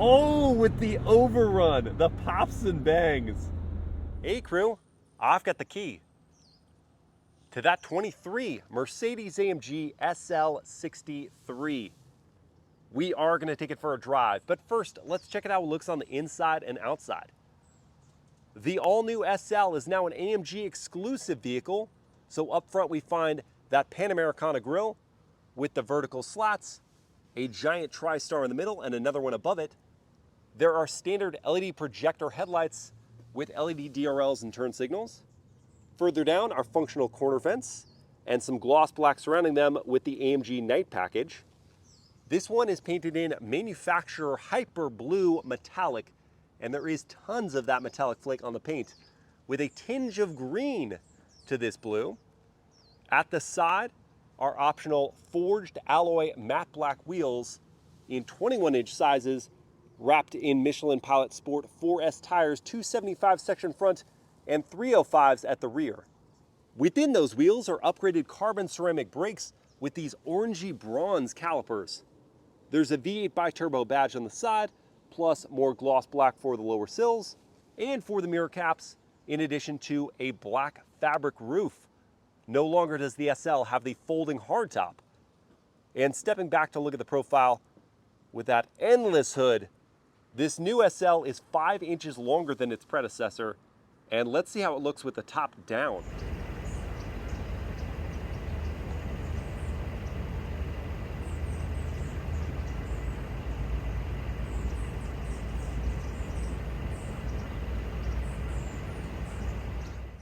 Oh, with the overrun, the pops and bangs. Hey crew, I've got the key to that 23 Mercedes-AMG SL 63. We are gonna take it for a drive, but first, let's check it out how it looks on the inside and outside. The all-new SL is now an AMG exclusive vehicle, so up front we find that Panamericana grille with the vertical slats, a giant tri-star in the middle and another one above it. There are standard LED projector headlights with LED DRLs and turn signals. Further down are functional corner vents and some gloss black surrounding them with the AMG Night package. This one is painted in Manufaktur Hyper Blue Metallic, and there is tons of that metallic flake on the paint with a tinge of green to this blue. At the side are optional forged alloy matte black wheels in 21-inch sizes wrapped in Michelin Pilot Sport 4S tires, 275 section front and 305s at the rear. Within those wheels are upgraded carbon ceramic brakes with these orangey bronze calipers. There's a V8 bi-turbo badge on the side, plus more gloss black for the lower sills and for the mirror caps, in addition to a black fabric roof. No longer does the SL have the folding hardtop. And stepping back to look at the profile with that endless hood, this new SL is 5 inches longer than its predecessor, and let's see how it looks with the top down.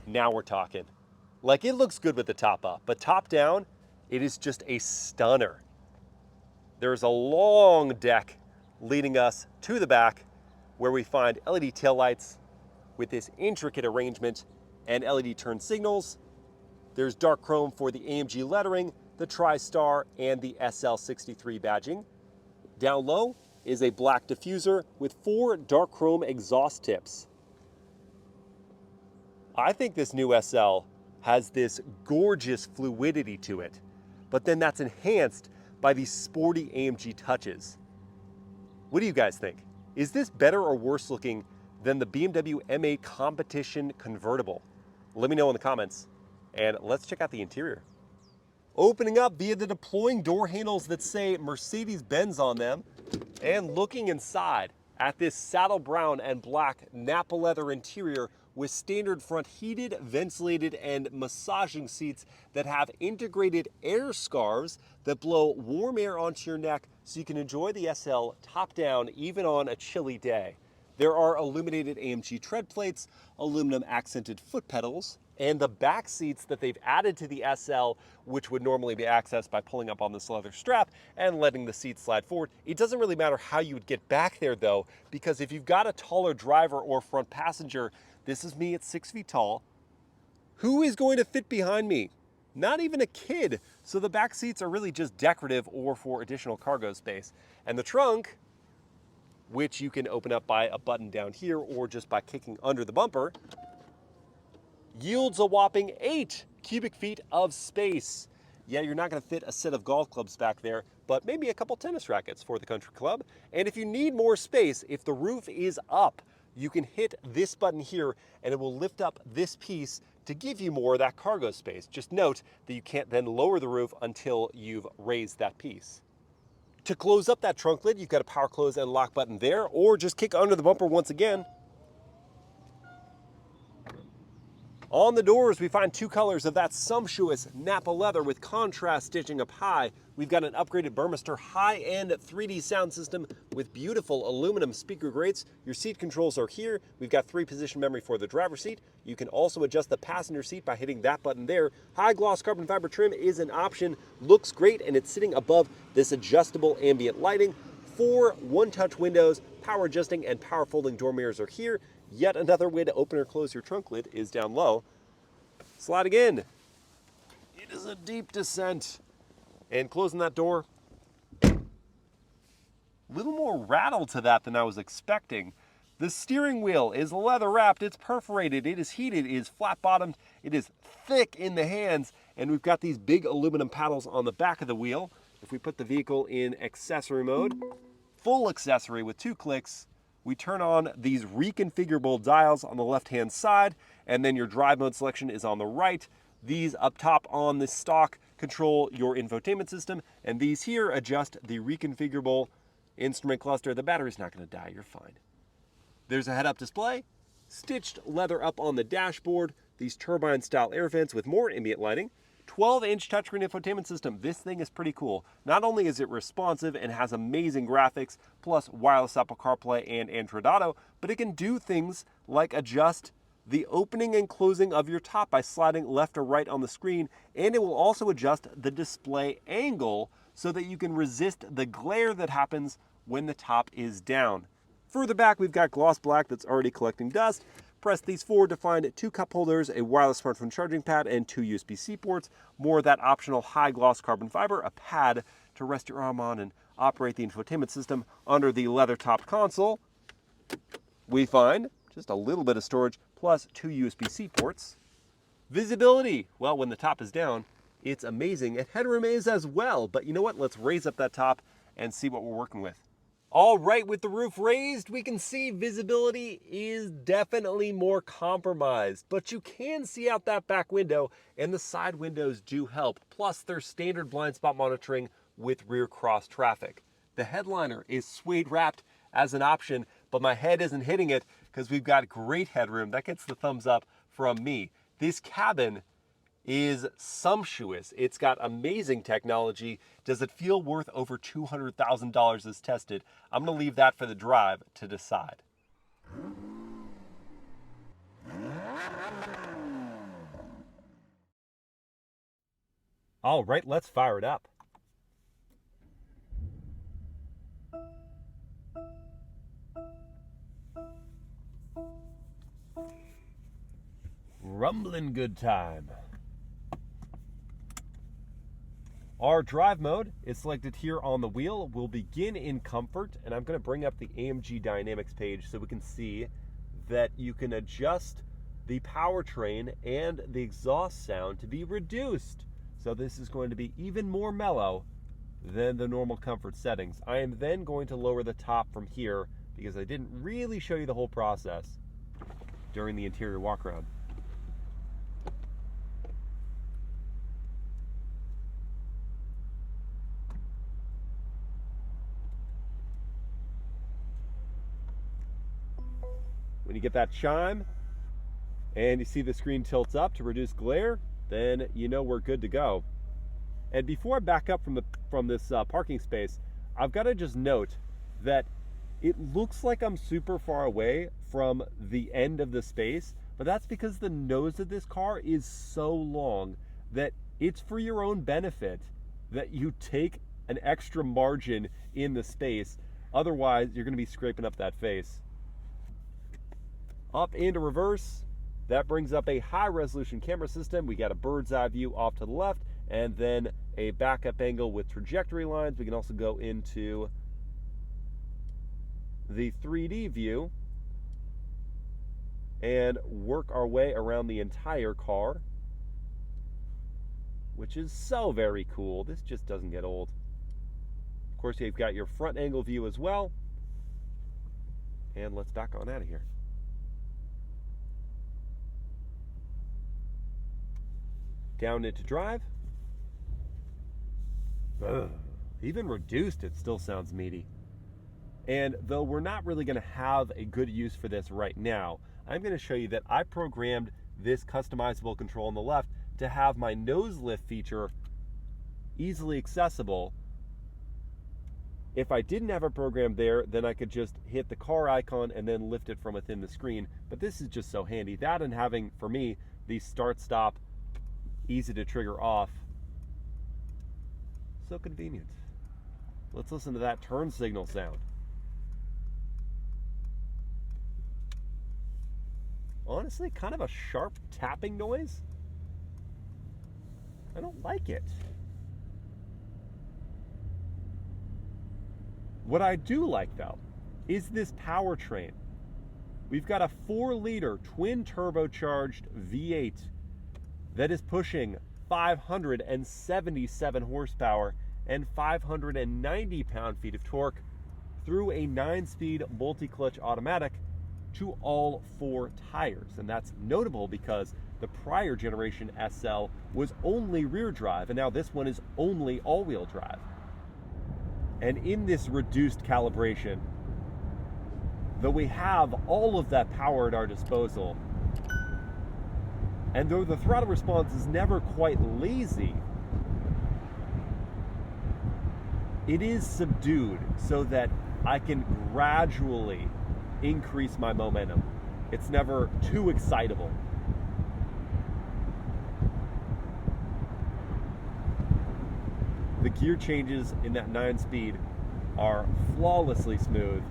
Now we're talking. Like, it looks good with the top up, but top down, it is just a stunner. There's a long deck leading us to the back where we find LED taillights with this intricate arrangement and LED turn signals. There's dark chrome for the AMG lettering, the tri-star, and the SL63 badging. Down low is a black diffuser with 4 dark chrome exhaust tips. I think this new SL has this gorgeous fluidity to it, but then that's enhanced by these sporty AMG touches. What do you guys think? Is this better or worse looking than the BMW M8 Competition convertible? Let me know in the comments, and let's check out the interior. Opening up via the deploying door handles that say Mercedes-Benz on them, and looking inside at this saddle brown and black Nappa leather interior with standard front heated, ventilated, and massaging seats that have integrated air scarves that blow warm air onto your neck so you can enjoy the SL top down even on a chilly day. There are illuminated AMG tread plates, aluminum accented foot pedals, and the back seats that they've added to the SL, which would normally be accessed by pulling up on this leather strap and letting the seat slide forward. It doesn't really matter how you would get back there though, because if you've got a taller driver or front passenger, this is me at 6 feet tall, who is going to fit behind me? Not even a kid. So the back seats are really just decorative or for additional cargo space. And the trunk, which you can open up by a button down here or just by kicking under the bumper, yields a whopping 8 cubic feet of space. Yeah, you're not gonna fit a set of golf clubs back there, but maybe a couple tennis rackets for the country club. And if you need more space, if the roof is up, you can hit this button here and it will lift up this piece to give you more of that cargo space. Just note that you can't then lower the roof until you've raised that piece. To close up that trunk lid, you've got a power close and lock button there, or just kick under the bumper once again. On the doors, we find 2 colors of that sumptuous Nappa leather with contrast stitching up high. We've got an upgraded Burmester high-end 3D sound system with beautiful aluminum speaker grates. Your seat controls are here. We've got 3-position memory for the driver's seat. You can also adjust the passenger seat by hitting that button there. High gloss carbon fiber trim is an option. Looks great, and it's sitting above this adjustable ambient lighting. 4 one-touch windows, power adjusting and power folding door mirrors are here. Yet another way to open or close your trunk lid is down low. Sliding in. It is a deep descent. And closing that door, a little more rattle to that than I was expecting. The steering wheel is leather wrapped, it's perforated, it is heated, it is flat bottomed, it is thick in the hands, and we've got these big aluminum paddles on the back of the wheel. If we put the vehicle in accessory mode, full accessory with 2 clicks. We turn on these reconfigurable dials on the left-hand side, and then your drive mode selection is on the right. These up top on the stock control your infotainment system, and these here adjust the reconfigurable instrument cluster. The battery's not going to die, you're fine. There's a head-up display, stitched leather up on the dashboard, these turbine-style air vents with more ambient lighting, 12-inch touchscreen infotainment system. This thing is pretty cool. Not only is it responsive and has amazing graphics, plus wireless Apple CarPlay and Android Auto, but it can do things like adjust the opening and closing of your top by sliding left or right on the screen, and it will also adjust the display angle so that you can resist the glare that happens when the top is down. Further back, we've got gloss black that's already collecting dust. Press these forward to find 2 cup holders, a wireless smartphone charging pad, and 2 USB-C ports. More of that optional high-gloss carbon fiber, a pad to rest your arm on and operate the infotainment system. Under the leather-topped console, we find just a little bit of storage, plus 2 USB-C ports. Visibility, well, when the top is down, it's amazing, and headroom is as well. But you know what? Let's raise up that top and see what we're working with. All right, with the roof raised, we can see visibility is definitely more compromised, but you can see out that back window, and the side windows do help. Plus, there's standard blind spot monitoring with rear cross traffic. The headliner is suede wrapped as an option, but my head isn't hitting it because we've got great headroom. That gets the thumbs up from me. This cabin is sumptuous. It's got amazing technology. Does it feel worth over $200,000 as tested? I'm going to leave that for the drive to decide. All right, let's fire it up. Rumbling good time. Our drive mode is selected here on the wheel. We'll begin in comfort, and I'm going to bring up the AMG Dynamics page so we can see that you can adjust the powertrain and the exhaust sound to be reduced. So this is going to be even more mellow than the normal comfort settings. I am then going to lower the top from here because I didn't really show you the whole process during the interior walk around. When you get that chime and you see the screen tilts up to reduce glare, then you know we're good to go. And before I back up from this parking space, I've got to just note that it looks like I'm super far away from the end of the space, but that's because the nose of this car is so long that it's for your own benefit that you take an extra margin in the space. Otherwise, you're going to be scraping up that face. Up into reverse, that brings up a high resolution camera system. We got a bird's eye view off to the left, and then a backup angle with trajectory lines. We can also go into the 3D view and work our way around the entire car, which is so very cool. This just doesn't get old. Of course, you've got your front angle view as well. And let's back on out of here. Down into drive. Even reduced, it still sounds meaty. And though we're not really going to have a good use for this right now, I'm going to show you that I programmed this customizable control on the left to have my nose lift feature easily accessible. If I didn't have a program there, then I could just hit the car icon and then lift it from within the screen. But this is just so handy. That and having, for me, the start-stop easy to trigger off. So convenient. Let's listen to that turn signal sound. Honestly, kind of a sharp tapping noise. I don't like it. What I do like, though, is this powertrain. We've got a 4-liter twin-turbocharged V8 that is pushing 577 horsepower and 590 pound-feet of torque through a 9-speed multi-clutch automatic to all 4 tires. And that's notable because the prior generation SL was only rear drive, and now this one is only all-wheel drive. And in this reduced calibration, though we have all of that power at our disposal, and though the throttle response is never quite lazy, it is subdued so that I can gradually increase my momentum. It's never too excitable. The gear changes in that 9-speed are flawlessly smooth.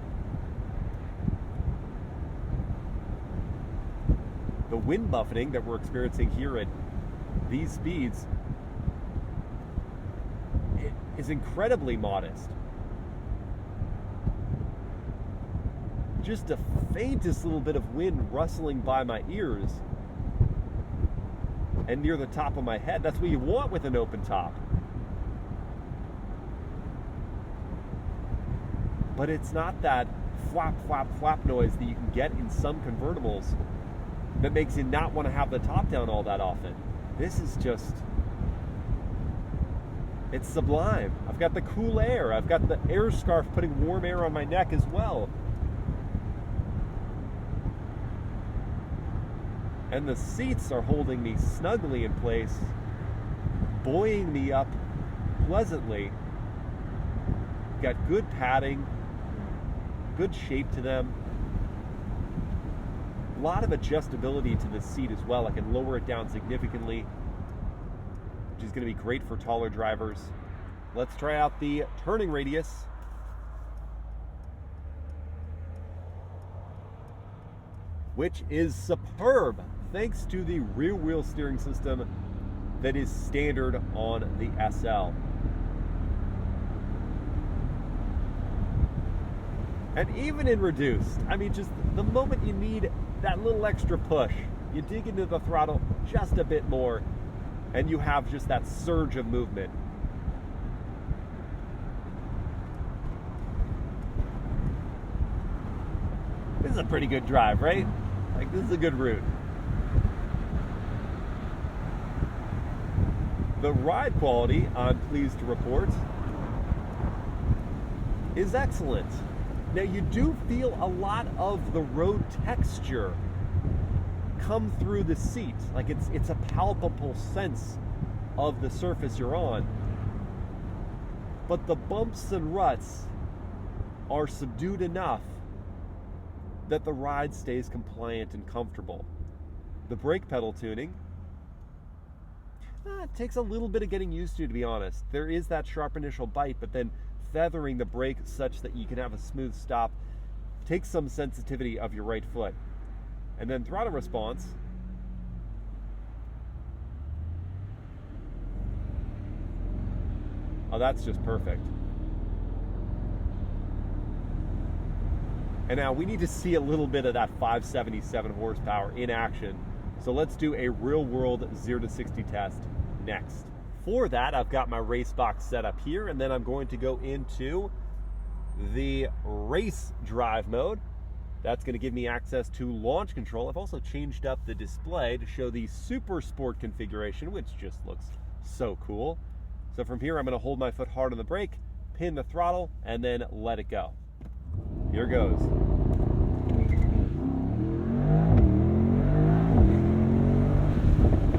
The wind buffeting that we're experiencing here at these speeds is incredibly modest. Just the faintest little bit of wind rustling by my ears and near the top of my head. That's what you want with an open top. But it's not that flap, flap, flap noise that you can get in some convertibles that makes you not want to have the top down all that often. This is just, it's sublime. I've got the cool air. I've got the air scarf putting warm air on my neck as well. And the seats are holding me snugly in place, buoying me up pleasantly. Got good padding, good shape to them. A lot of adjustability to the seat as well. I can lower it down significantly, which is going to be great for taller drivers. Let's try out the turning radius. Which is superb thanks to the rear wheel steering system that is standard on the SL. And even in reduced, I mean, just the moment you need that little extra push, you dig into the throttle just a bit more, and you have just that surge of movement. This is a pretty good drive, right? Like, this is a good route. The ride quality, I'm pleased to report, is excellent. Now, you do feel a lot of the road texture come through the seat. Like, it's a palpable sense of the surface you're on. But the bumps and ruts are subdued enough that the ride stays compliant and comfortable. The brake pedal tuning, it takes a little bit of getting used to be honest. There is that sharp initial bite, but then feathering the brake such that you can have a smooth stop takes some sensitivity of your right foot. And then throttle response, oh, that's just perfect. And now we need to see a little bit of that 577 horsepower in action. So let's do a real world 0 to 60 test next. For that, I've got my race box set up here, and then I'm going to go into the race drive mode. That's going to give me access to launch control. I've also changed up the display to show the Super Sport configuration, which just looks so cool. So from here, I'm going to hold my foot hard on the brake, pin the throttle, and then let it go. Here goes.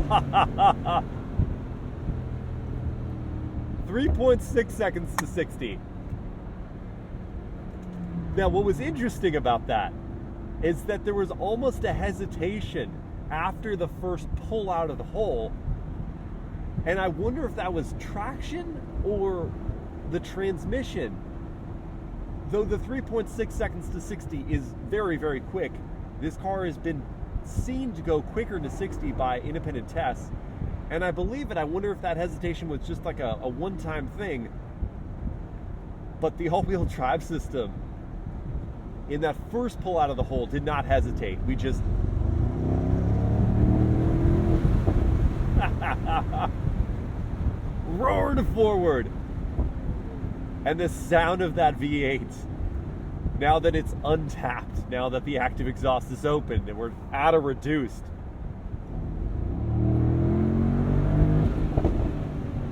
Ha ha ha ha! 3.6 seconds to 60. Now, what was interesting about that is that there was almost a hesitation after the first pull out of the hole, and I wonder if that was traction or the transmission. Though the 3.6 seconds to 60 is very, very quick, this car has been seen to go quicker to 60 by independent tests. And I believe it. I wonder if that hesitation was just like a one-time thing. But the all-wheel drive system in that first pull out of the hole did not hesitate. We just roared forward. And the sound of that V8 now that it's untapped, now that the active exhaust is open and we're at a reduced.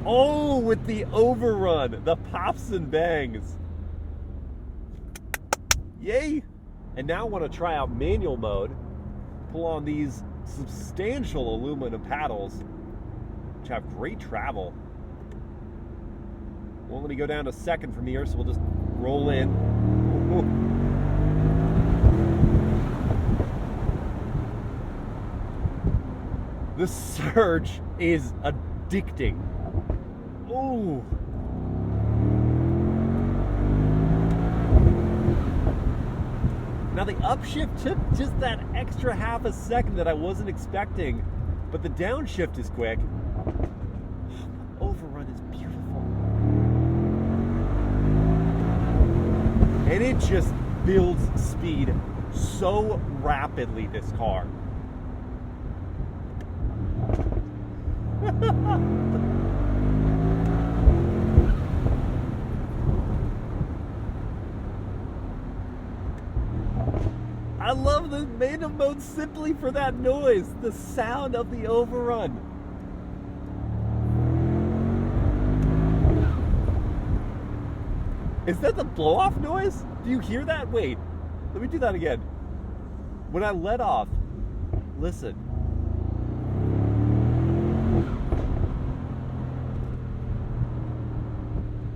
Oh, with the overrun, the pops and bangs. Yay! And now I want to try out manual mode, pull on these substantial aluminum paddles, which have great travel. Won't let me go down to second from here, so we'll just roll in. Ooh. The surge is addicting. Ooh. Now the upshift took just that extra half a second that I wasn't expecting, but the downshift is quick. Overrun is beautiful. And it just builds speed so rapidly, this car. I love the manual mode simply for that noise, the sound of the overrun. Is that the blow-off noise? Do you hear that? Wait, let me do that again. When I let off, listen.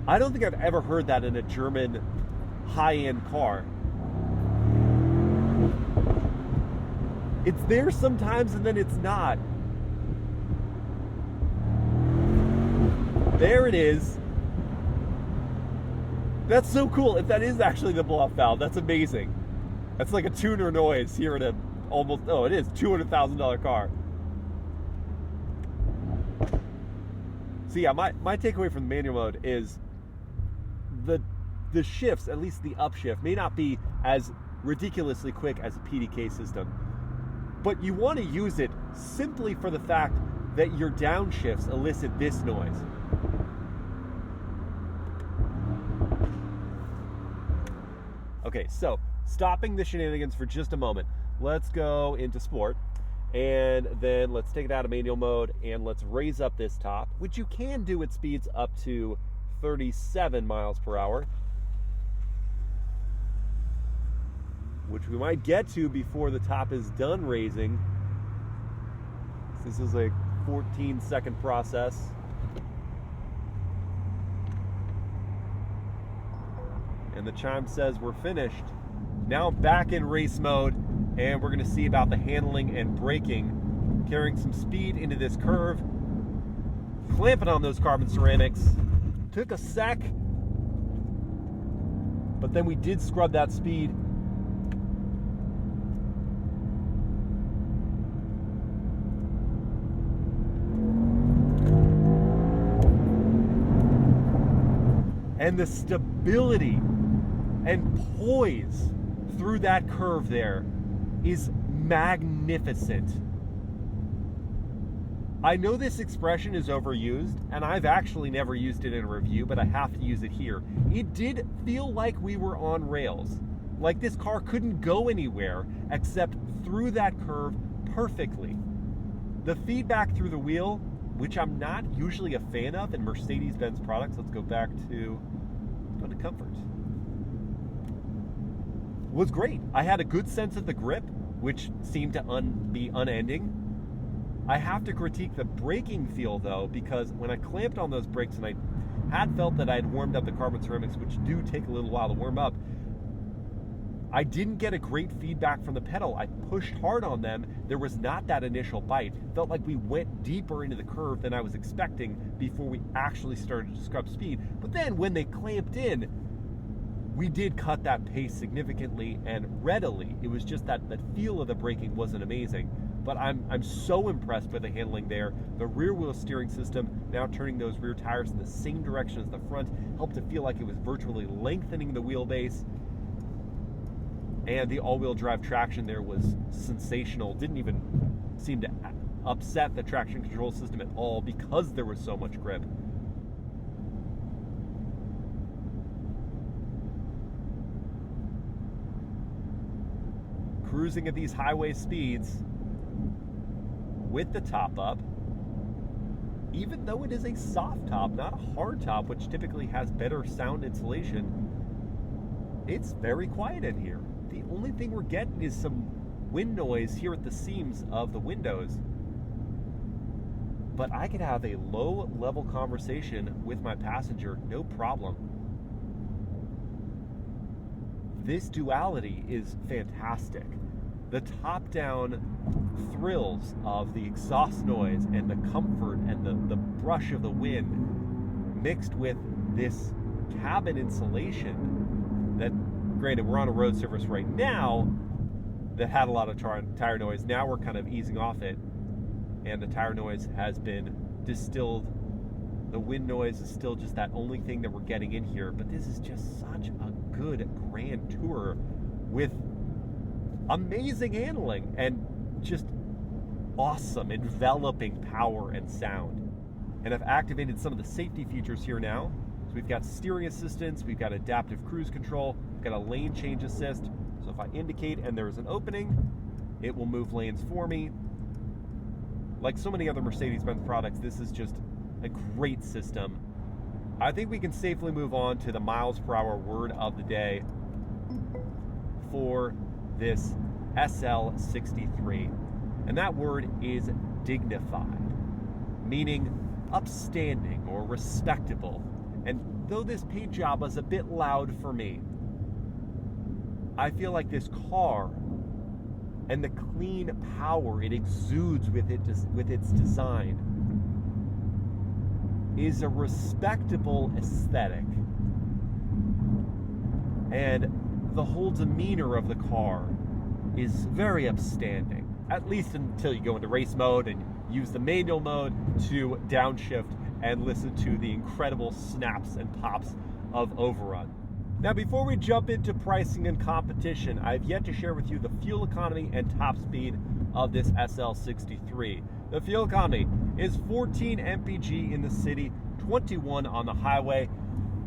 I don't think I've ever heard that in a German high-end car. It's there sometimes and then it's not. There it is. That's so cool. If that is actually the blow-off valve, that's amazing. That's like a tuner noise here at a almost, oh, it is $200,000 car. So yeah, my takeaway from the manual mode is the shifts, at least the upshift, may not be as ridiculously quick as a PDK system, but you want to use it simply for the fact that your downshifts elicit this noise. Okay, so stopping the shenanigans for just a moment, let's go into sport, and then let's take it out of manual mode and let's raise up this top, which you can do at speeds up to 37 miles per hour, which we might get to before the top is done raising. This is a 14-second process. And the chime says we're finished. Now I'm back in race mode, and we're gonna see about the handling and braking, carrying some speed into this curve, clamping on those carbon ceramics. Took a sec, but then we did scrub that speed. And the stability and poise through that curve there is magnificent. I know this expression is overused, and I've actually never used it in a review, but I have to use it here. It did feel like we were on rails. Like this car couldn't go anywhere except through that curve perfectly. The feedback through the wheel, which I'm not usually a fan of in Mercedes-Benz products, let's go back to comfort, was great. I had a good sense of the grip, which seemed to be unending. I have to critique the braking feel though, because when I clamped on those brakes and I had felt that I had warmed up the carbon ceramics, which do take a little while to warm up, I didn't get a great feedback from the pedal. I pushed hard on them. There was not that initial bite. Felt like we went deeper into the curve than I was expecting before we actually started to scrub speed. But then when they clamped in, we did cut that pace significantly and readily. It was just that the feel of the braking wasn't amazing. But I'm so impressed by the handling there. The rear wheel steering system, now turning those rear tires in the same direction as the front, helped to feel like it was virtually lengthening the wheelbase. And the all-wheel drive traction there was sensational. Didn't even seem to upset the traction control system at all because there was so much grip. cruising at these highway speeds with the top up, even though it is a soft top, not a hard top, which typically has better sound insulation, it's very quiet in here. The only thing we're getting is some wind noise here at the seams of the windows. But I could have a low-level conversation with my passenger, no problem. This duality is fantastic. The top-down thrills of the exhaust noise and the comfort and the brush of the wind mixed with this cabin insulation that, granted, we're on a road surface right now that had a lot of tire noise. Now we're kind of easing off it, and the tire noise has been distilled. The wind noise is still just that only thing that we're getting in here, but this is just such a good Grand Tour with amazing handling and just awesome enveloping power and sound. And I've activated some of the safety features here now. So we've got steering assistance, we've got adaptive cruise control, we've got a lane change assist. So if I indicate and there is an opening, it will move lanes for me. Like so many other Mercedes-Benz products, this is just a great system. I think we can safely move on to the MilesPerHr word of the day for this SL63. And that word is dignified, meaning upstanding or respectable. And though this paint job was a bit loud for me, I feel like this car and the clean power it exudes with its design is a respectable aesthetic. And the whole demeanor of the car is very upstanding, at least until you go into race mode and use the manual mode to downshift and listen to the incredible snaps and pops of overrun. Now, before we jump into pricing and competition, I've yet to share with you the fuel economy and top speed of this SL63. The fuel economy is 14 mpg in the city, 21 on the highway,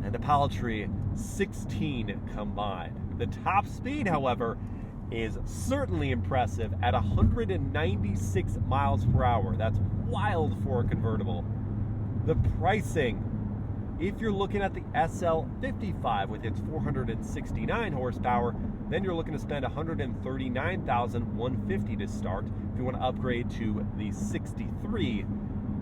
and a paltry 16 combined. The top speed, however, is certainly impressive at 196 miles per hour. That's wild for a convertible. The pricing, if you're looking at the SL55 with its 469 horsepower, then you're looking to spend $139,150 to start. If you want to upgrade to the 63,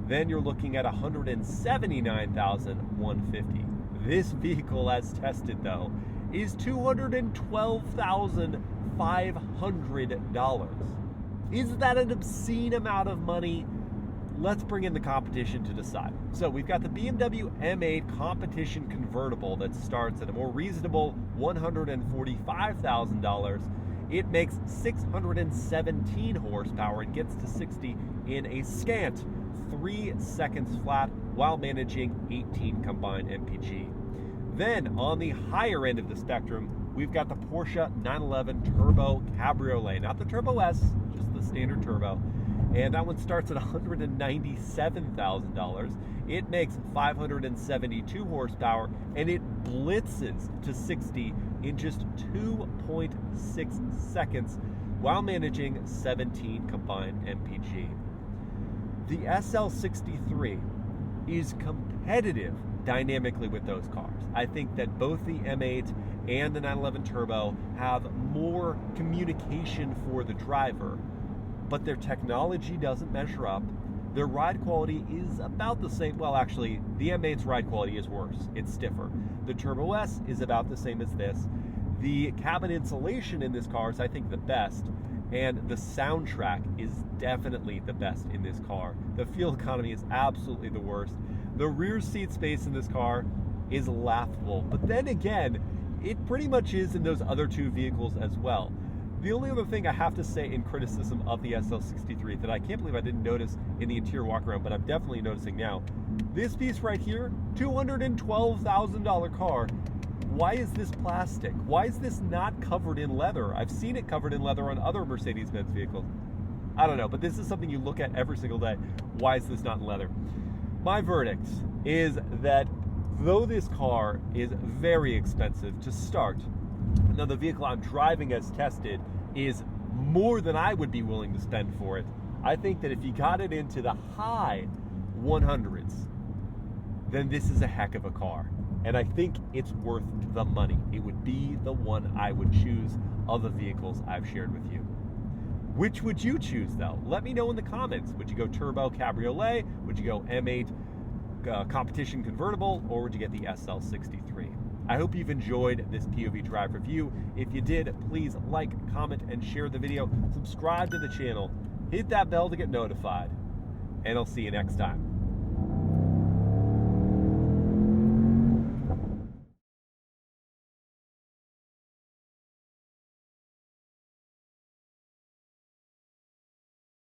then you're looking at $179,150. This vehicle, as tested though, is $212,500. Is that an obscene amount of money? Let's bring in the competition to decide. So we've got the BMW M8 competition convertible that starts at a more reasonable $145,000. It makes 617 horsepower and gets to 60 in a scant 3 seconds flat while managing 18 combined MPG. Then on the higher end of the spectrum, we've got the Porsche 911 Turbo Cabriolet, not the Turbo S, just the standard turbo. And that one starts at $197,000. It makes 572 horsepower, and it blitzes to 60 in just 2.6 seconds while managing 17 combined MPG. The SL63 is competitive dynamically with those cars. I think that both the M8 and the 911 Turbo have more communication for the driver, but their technology doesn't measure up. Their ride quality is about the same. Well, actually, the M8's ride quality is worse. It's stiffer. The Turbo S is about the same as this. The cabin insulation in this car is, I think, the best, and the soundtrack is definitely the best in this car. The fuel economy is absolutely the worst. The rear seat space in this car is laughable, but then again, it pretty much is in those other two vehicles as well. The only other thing I have to say in criticism of the SL63 that I can't believe I didn't notice in the interior walk-around, but I'm definitely noticing now, this piece right here, $212,000 car, why is this plastic? Why is this not covered in leather? I've seen it covered in leather on other Mercedes-Benz vehicles. I don't know, but this is something you look at every single day. Why is this not in leather? My verdict is that though this car is very expensive to start, now the vehicle I'm driving as tested is more than I would be willing to spend for it. I think that if you got it into the high 100s, then this is a heck of a car. And I think it's worth the money. It would be the one I would choose of the vehicles I've shared with you. Which would you choose though? Let me know in the comments. Would you go turbo cabriolet? Would you go M8 competition convertible? Or would you get the SL63? I hope you've enjoyed this POV drive review. If you did, please like, comment, and share the video. Subscribe to the channel. Hit that bell to get notified. And I'll see you next time.